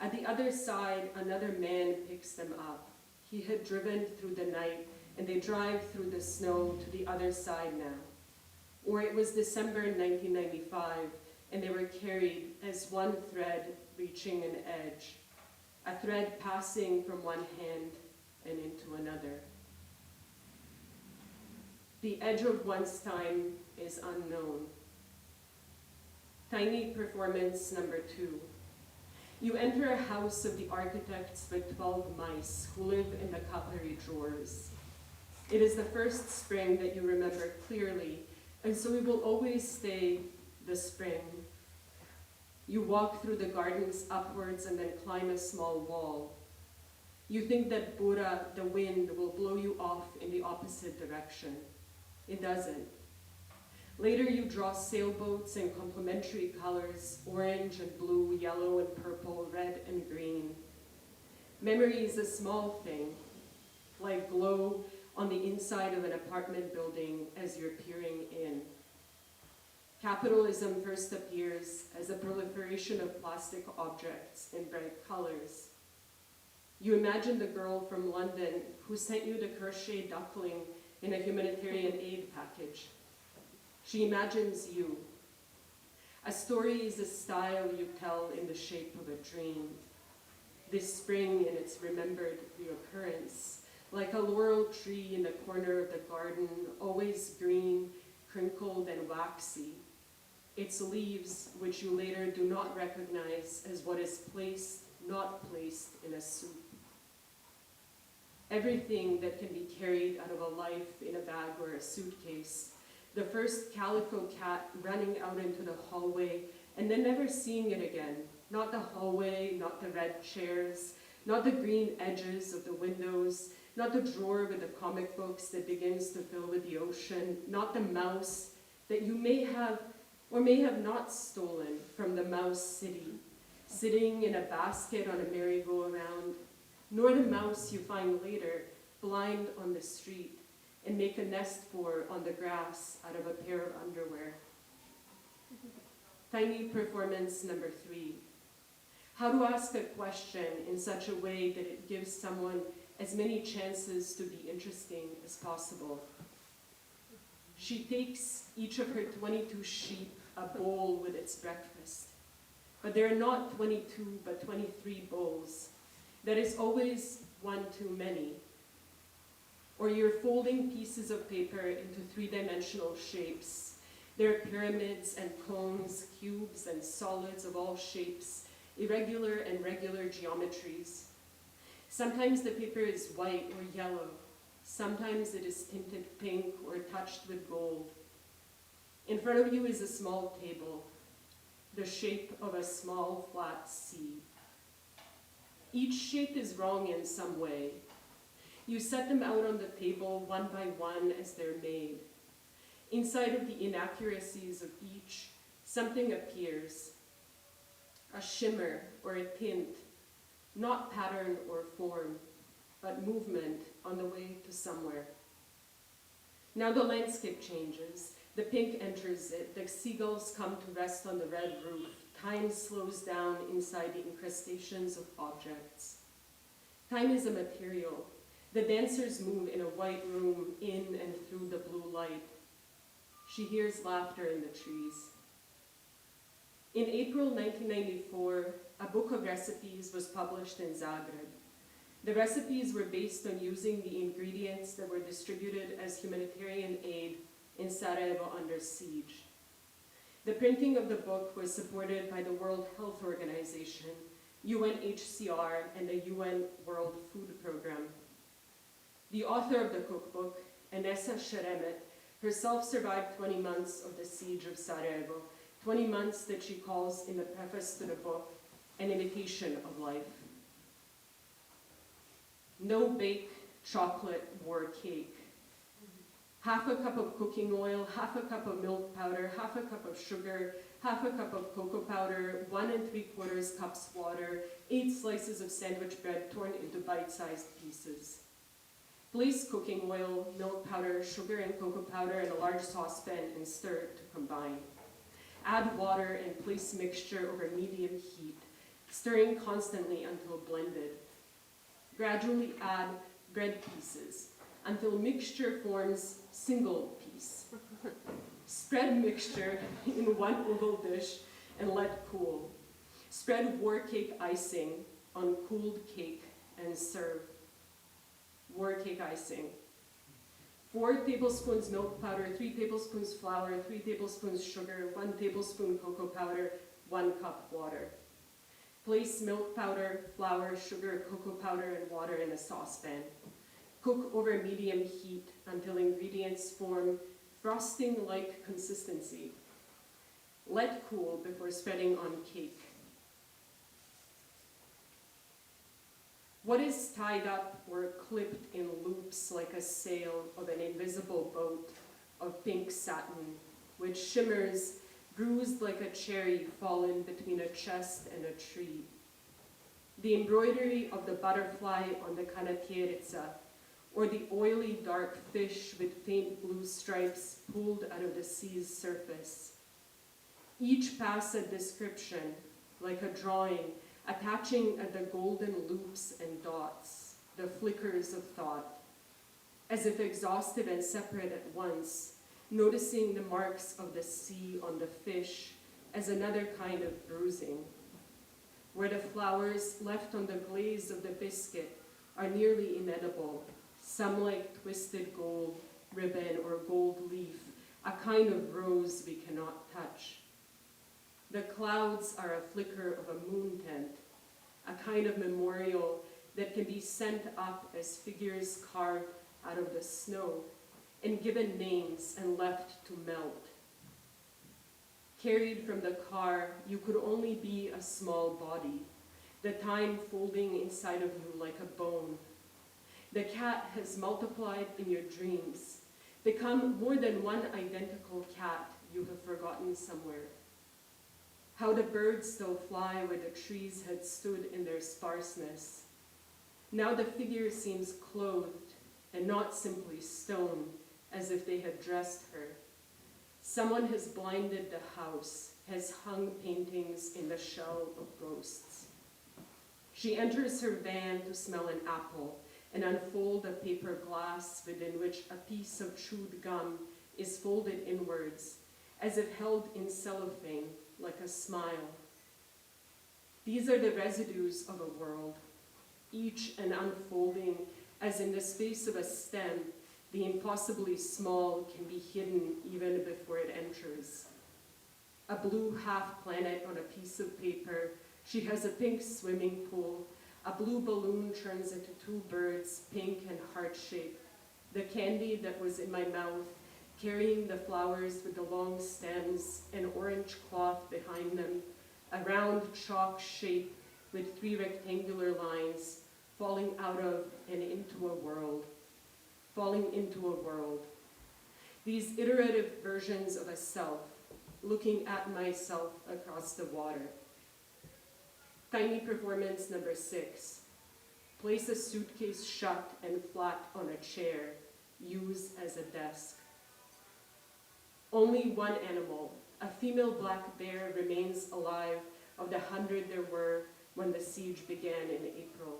At the other side, another man picks them up. He had driven through the night, and they drive through the snow to the other side now. Or it was December 1995, and they were carried as one thread reaching an edge, a thread passing from one hand and into another. The edge of one's time is unknown. Tiny performance number 2. You enter a house of the architects with 12 mice who live in the cutlery drawers. It is the first spring that you remember clearly, and so it will always stay the spring. You walk through the gardens upwards and then climb a small wall. You think that Bora, the wind, will blow you off in the opposite direction. It doesn't. Later you draw sailboats in complementary colors, orange and blue, yellow and purple, red and green. Memory is a small thing, like glow on the inside of an apartment building as you're peering in. Capitalism first appears as a proliferation of plastic objects in bright colors. You imagine the girl from London who sent you the crochet duckling in a humanitarian aid package. She imagines you. A story is a style you tell in the shape of a dream. This spring in its remembered reoccurrence, like a laurel tree in the corner of the garden, always green, crinkled and waxy. Its leaves, which you later do not recognize as what is placed, not placed in a soup. Everything that can be carried out of a life in a bag or a suitcase. The first calico cat running out into the hallway and then never seeing it again. Not the hallway, not the red chairs, not the green edges of the windows, not the drawer with the comic books that begins to fill with the ocean, not the mouse that you may have or may have not stolen from the mouse city, sitting in a basket on a merry-go-round, nor the mouse you find later, blind on the street, and make a nest for on the grass out of a pair of underwear. Tiny performance number 3. How to ask a question in such a way that it gives someone as many chances to be interesting as possible. She takes each of her 22 sheep a bowl with its breakfast. But there are not 22, but 23 bowls. That is always one too many. Or you're folding pieces of paper into 3-dimensional shapes. There are pyramids and cones, cubes and solids of all shapes, irregular and regular geometries. Sometimes the paper is white or yellow. Sometimes it is tinted pink or touched with gold. In front of you is a small table, the shape of a small flat C. Each shape is wrong in some way. You set them out on the table one by one as they're made. Inside of the inaccuracies of each, something appears, a shimmer or a tint, not pattern or form, but movement on the way to somewhere. Now the landscape changes. The pink enters it. The seagulls come to rest on the red roof. Time slows down inside the incrustations of objects. Time is a material. The dancers move in a white room in and through the blue light. She hears laughter in the trees. In April 1994, a book of recipes was published in Zagreb. The recipes were based on using the ingredients that were distributed as humanitarian aid in Sarajevo under siege. The printing of the book was supported by the World Health Organization, UNHCR, and the UN World Food Program. The author of the cookbook, Enesa Sheremet, herself survived 20 months of the siege of Sarajevo, 20 months that she calls in the preface to the book an imitation of life. No bake, chocolate, or cake. Half a cup of cooking oil, half a cup of milk powder, half a cup of sugar, half a cup of cocoa powder, 1 3/4 cups water, 8 slices of sandwich bread torn into bite-sized pieces. Place cooking oil, milk powder, sugar, and cocoa powder in a large saucepan and stir to combine. Add water and place mixture over medium heat, stirring constantly until blended. Gradually add bread pieces until mixture forms single piece. Spread mixture in 1 oval dish and let cool. Spread war cake icing on cooled cake and serve. War cake icing. 4 tablespoons milk powder, 3 tablespoons flour, 3 tablespoons sugar, 1 tablespoon cocoa powder, 1 cup water. Place milk powder, flour, sugar, cocoa powder, and water in a saucepan. Cook over medium heat until ingredients form frosting-like consistency. Let cool before spreading on cake. What is tied up or clipped in loops like a sail of an invisible boat of pink satin, which shimmers, bruised like a cherry fallen between a chest and a tree. The embroidery of the butterfly on the commentators, or the oily dark fish with faint blue stripes pulled out of the sea's surface. Each pass a description, like a drawing, attaching at the golden loops and dots, the flickers of thought, as if exhaustive and separate at once, noticing the marks of the sea on the fish as another kind of bruising, where the flowers left on the glaze of the biscuit are nearly inedible, some like twisted gold ribbon or gold leaf, a kind of rose we cannot touch. The clouds are a flicker of a moon tent, a kind of memorial that can be sent up as figures carved out of the snow and given names and left to melt. Carried from the car, you could only be a small body, the time folding inside of you like a bone. The cat has multiplied in your dreams, become more than one identical cat you have forgotten somewhere. How the birds still fly where the trees had stood in their sparseness. Now the figure seems clothed and not simply stone, as if they had dressed her. Someone has blinded the house, has hung paintings in the shell of ghosts. She enters her van to smell an apple and unfold a paper glass within which a piece of chewed gum is folded inwards, as if held in cellophane, like a smile. These are the residues of a world, each an unfolding, as in the space of a stem, the impossibly small can be hidden even before it enters. A blue half-planet on a piece of paper, she has a pink swimming pool, a blue balloon turns into 2 birds, pink and heart-shaped. The candy that was in my mouth carrying the flowers with the long stems and orange cloth behind them, a round chalk shape with 3 rectangular lines falling out of and into a world, falling into a world. These iterative versions of a self, looking at myself across the water. Tiny performance number 6. Place a suitcase shut and flat on a chair. Use as a desk. Only one animal, a female black bear, remains alive of the 100 there were when the siege began in April.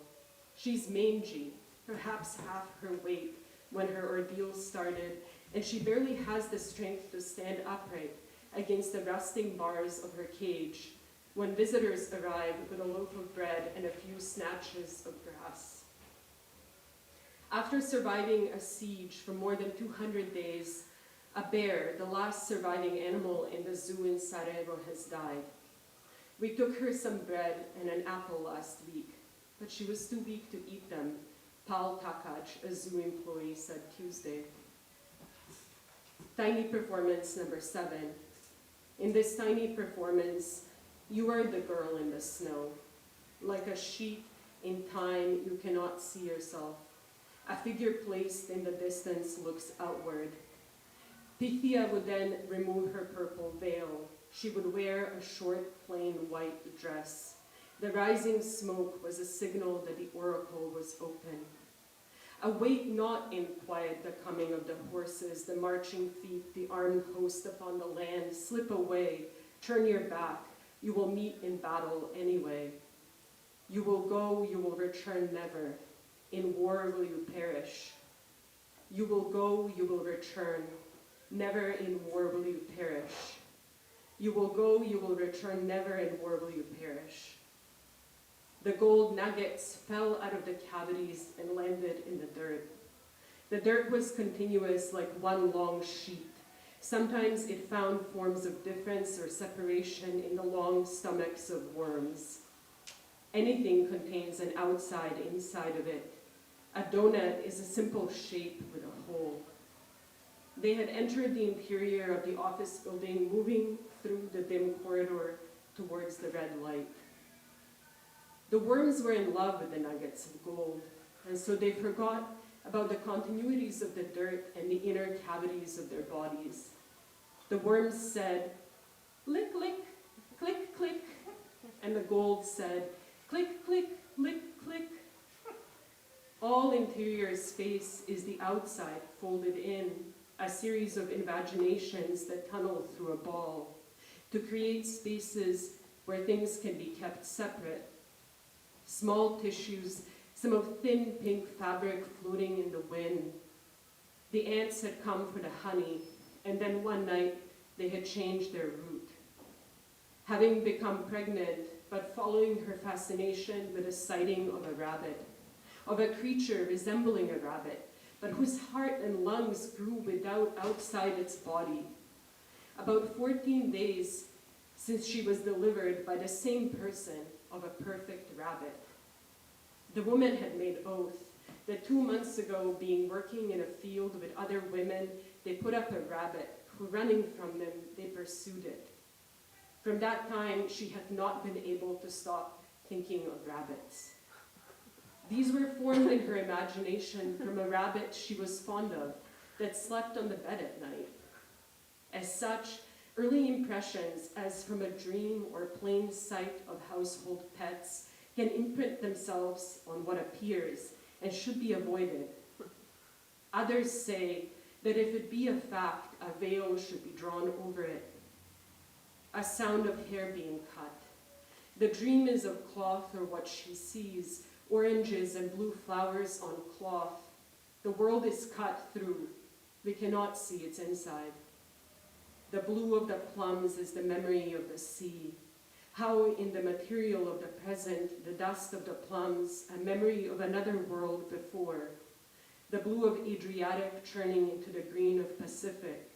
She's mangy, perhaps half her weight when her ordeal started, and she barely has the strength to stand upright against the rusting bars of her cage when visitors arrive with a loaf of bread and a few snatches of grass. After surviving a siege for more than 200 days, a bear, the last surviving animal in the zoo in Sarajevo, has died. We took her some bread and an apple last week, but she was too weak to eat them, Pal Takac, a zoo employee, said Tuesday. Tiny performance number 7. In this tiny performance, you are the girl in the snow. Like a sheep in time, you cannot see yourself. A figure placed in the distance looks outward. Pythia would then remove her purple veil. She would wear a short, plain white dress. The rising smoke was a signal that the oracle was open. Await not in quiet the coming of the horses, the marching feet, the armed host upon the land. Slip away, turn your back. You will meet in battle anyway. You will go, you will return never. In war will you perish. You will go, you will return. Never in war will you perish. You will go, you will return. Never in war will you perish. The gold nuggets fell out of the cavities and landed in the dirt. The dirt was continuous like one long sheet. Sometimes it found forms of difference or separation in the long stomachs of worms. Anything contains an outside inside of it. A donut is a simple shape with a hole. They had entered the interior of the office building, moving through the dim corridor towards the red light. The worms were in love with the nuggets of gold, and so they forgot about the continuities of the dirt and the inner cavities of their bodies. The worms said, lick, lick, click, click, and the gold said, click, click, lick, click. All interior space is the outside folded in, a series of invaginations that tunnel through a ball, to create spaces where things can be kept separate. Small tissues, some of thin pink fabric floating in the wind. The ants had come for the honey, and then one night they had changed their route. Having become pregnant, but following her fascination with a sighting of a rabbit, of a creature resembling a rabbit, but whose heart and lungs grew without outside its body. About 14 days since she was delivered by the same person of a perfect rabbit. The woman had made oath that 2 months ago, being working in a field with other women, they put up a rabbit, who running from them, they pursued it. From that time, she had not been able to stop thinking of rabbits. These were formed in her imagination from a rabbit she was fond of, that slept on the bed at night. As such, early impressions, as from a dream or plain sight of household pets, can imprint themselves on what appears and should be avoided. Others say that if it be a fact, a veil should be drawn over it. A sound of hair being cut. The dream is of cloth or what she sees, oranges and blue flowers on cloth. The world is cut through. We cannot see its inside. The blue of the plums is the memory of the sea. How in the material of the present, the dust of the plums, a memory of another world before. The blue of Adriatic turning into the green of Pacific.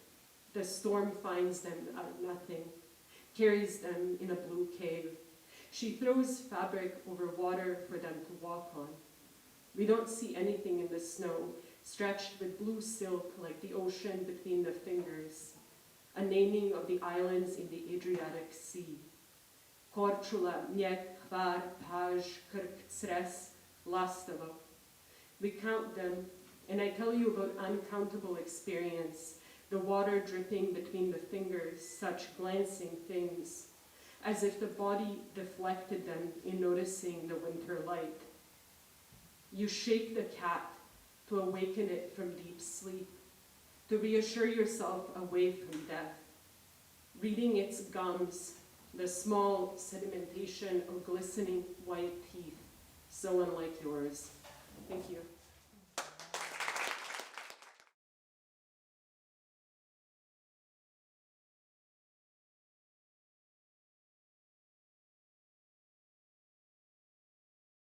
The storm finds them out of nothing, carries them in a blue cave. She throws fabric over water for them to walk on. We don't see anything in the snow, stretched with blue silk like the ocean between the fingers, a naming of the islands in the Adriatic Sea. Korčula, Mjek, Hvar, Paj, Krk, Cres, Lastovo. We count them, and I tell you about uncountable experience, the water dripping between the fingers, such glancing things, as if the body deflected them in noticing the winter light. You shake the cat to awaken it from deep sleep, to reassure yourself away from death. Reading its gums, the small sedimentation of glistening white teeth, so unlike yours. Thank you.